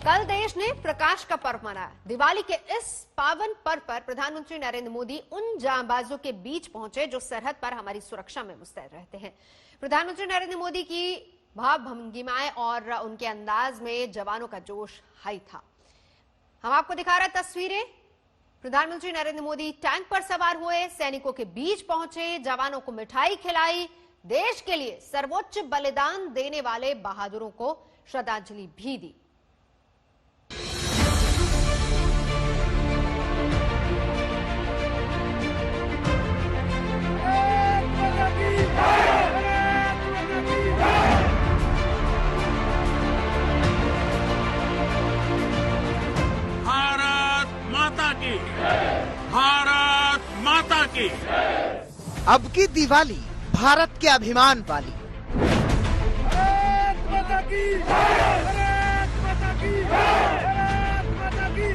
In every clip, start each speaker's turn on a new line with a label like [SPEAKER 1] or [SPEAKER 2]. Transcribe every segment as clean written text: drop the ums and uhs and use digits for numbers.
[SPEAKER 1] कल देश ने प्रकाश का पर्व मनाया। दिवाली के इस पावन पर्व पर प्रधानमंत्री नरेंद्र मोदी उन जांबाजों के बीच पहुंचे जो सरहद पर हमारी सुरक्षा में मुस्तैद रहते हैं। प्रधानमंत्री नरेंद्र मोदी की भाव भंगिमाएं और उनके अंदाज में जवानों का जोश हाई था। हम आपको दिखा रहे तस्वीरें। प्रधानमंत्री नरेंद्र मोदी टैंक पर सवार हुए, सैनिकों के बीच पहुंचे, जवानों को मिठाई खिलाई, देश के लिए सर्वोच्च बलिदान देने वाले बहादुरों को श्रद्धांजलि भी दी।
[SPEAKER 2] भारत माता की।
[SPEAKER 3] अब की दिवाली भारत के अभिमान वाली।
[SPEAKER 2] भारत माता की। भारत माता की। भारत माता की।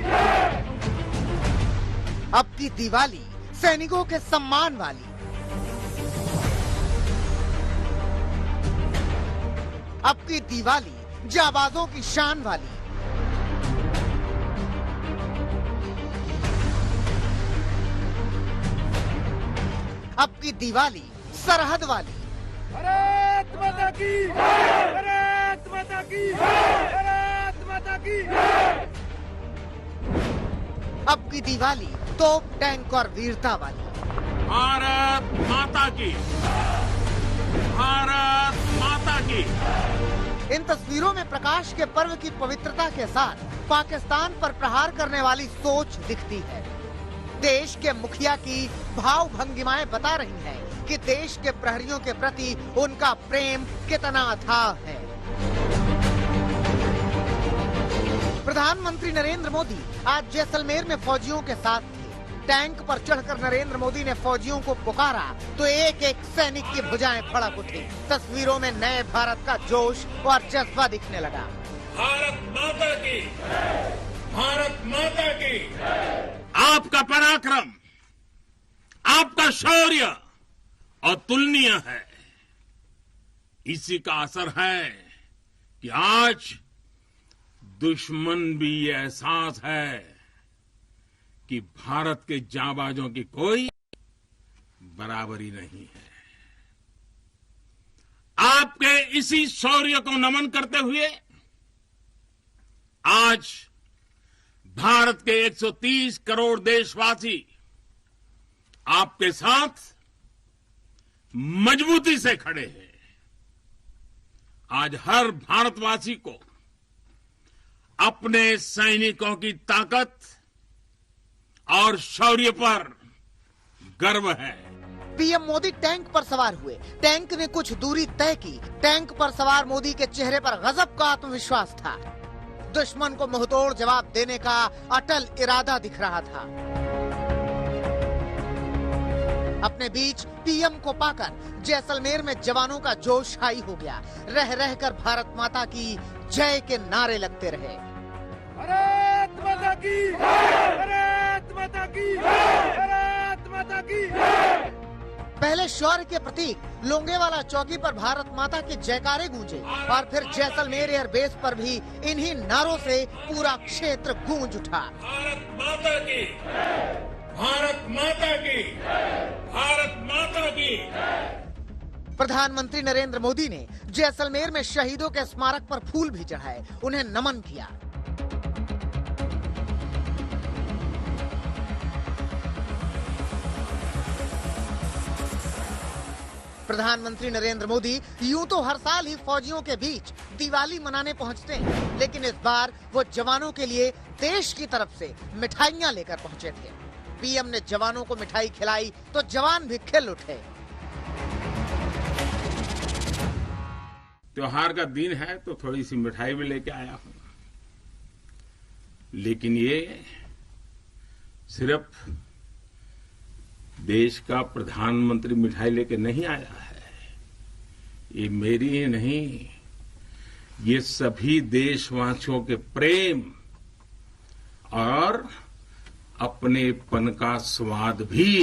[SPEAKER 3] अब की दिवाली सैनिकों के सम्मान वाली। अब की दिवाली जाबाजों की शान वाली। अब की दिवाली सरहद वाली।
[SPEAKER 2] भारत माता की। भारत माता की। भारत माता की।
[SPEAKER 3] अब की दिवाली तोप, टैंक और वीरता वाली।
[SPEAKER 2] भारत माता की। भारत माता की।
[SPEAKER 3] इन तस्वीरों में प्रकाश के पर्व की पवित्रता के साथ पाकिस्तान पर प्रहार करने वाली सोच दिखती है। देश के मुखिया की भाव भंगिमाएं बता रही हैं कि देश के प्रहरियों के प्रति उनका प्रेम कितना अथाह है। प्रधानमंत्री नरेंद्र मोदी आज जैसलमेर में फौजियों के साथ थे। टैंक पर चढ़कर नरेंद्र मोदी ने फौजियों को पुकारा तो एक एक सैनिक की भुजाएं फड़क उठी। तस्वीरों में नए भारत का जोश और जज्बा दिखने लगा।
[SPEAKER 2] भारत माता की। भारत माता की। आपका पराक्रम, आपका शौर्य अतुलनीय है। इसी का असर है कि आज दुश्मन भी ये एहसास है कि भारत के जांबाजों की कोई बराबरी नहीं है। आपके इसी शौर्य को नमन करते हुए आज भारत के 130 करोड़ देशवासी आपके साथ मजबूती से खड़े हैं। आज हर भारतवासी को अपने सैनिकों की ताकत और शौर्य पर गर्व है।
[SPEAKER 3] पीएम मोदी टैंक पर सवार हुए। टैंक ने कुछ दूरी तय की। टैंक पर सवार मोदी के चेहरे पर गजब का आत्मविश्वास था। दुश्मन को मुंहतोड़ जवाब देने का अटल इरादा दिख रहा था। अपने बीच पीएम को पाकर जैसलमेर में जवानों का जोश हाई हो गया। रह रहकर भारत माता की जय के नारे लगते रहे।
[SPEAKER 2] भारत माता की। भारत माता की। भारत माता की।
[SPEAKER 3] पहले शौर्य के प्रतीक लोंगेवाला चौकी पर भारत माता के जयकारे गूंजे और फिर जैसलमेर एयरबेस पर भी इन्हीं नारों से पूरा क्षेत्र गूंज उठा।
[SPEAKER 2] भारत माता की। भारत माता की। भारत माता की।
[SPEAKER 3] प्रधानमंत्री नरेंद्र मोदी ने जैसलमेर में शहीदों के स्मारक पर फूल भी चढ़ाए, उन्हें नमन किया। प्रधानमंत्री नरेंद्र मोदी यूं तो हर साल ही फौजियों के बीच दिवाली मनाने पहुंचते हैं, लेकिन इस बार वो जवानों के लिए देश की तरफ से मिठाइयां लेकर पहुंचे थे। पीएम ने जवानों को मिठाई खिलाई तो जवान भी खिल उठे।
[SPEAKER 2] त्योहार का दिन है तो थोड़ी सी मिठाई भी लेके आया हूं, लेकिन ये सिर्फ देश का प्रधानमंत्री मिठाई लेके नहीं आया है। ये मेरी ही नहीं, ये सभी देशवासियों के प्रेम और अपनेपन का स्वाद भी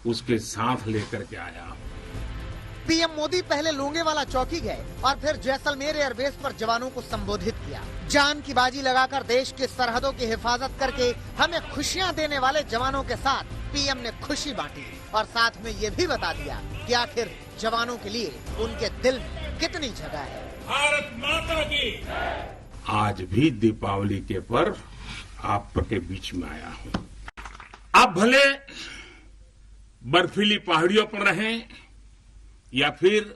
[SPEAKER 2] उसके साथ लेकर के आया हूं।
[SPEAKER 3] पीएम मोदी पहले लोंगेवाला चौकी गए और फिर जैसलमेर एयरबेस पर जवानों को संबोधित किया। जान की बाजी लगाकर देश की सरहदों की हिफाजत करके हमें खुशियां देने वाले जवानों के साथ पीएम ने खुशी बांटी और साथ में ये भी बता दिया कि आखिर जवानों के लिए उनके दिल में कितनी जगह है।
[SPEAKER 2] भारत माता की। आज भी दीपावली के पर्व आपके बीच में आया हूं। आप भले बर्फीली पहाड़ियों पर रहें या फिर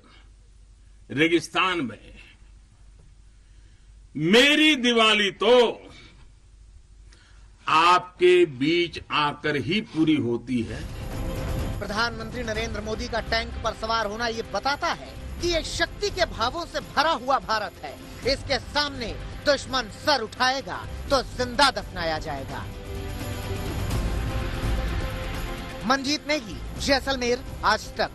[SPEAKER 2] रेगिस्तान में, मेरी दिवाली तो आपके बीच आकर ही पूरी होती है।
[SPEAKER 3] प्रधानमंत्री नरेंद्र मोदी का टैंक पर सवार होना ये बताता है कि ये शक्ति के भावों से भरा हुआ भारत है। इसके सामने दुश्मन सर उठाएगा तो जिंदा दफनाया जाएगा। मंजीत नेगी, जैसलमेर, आज तक।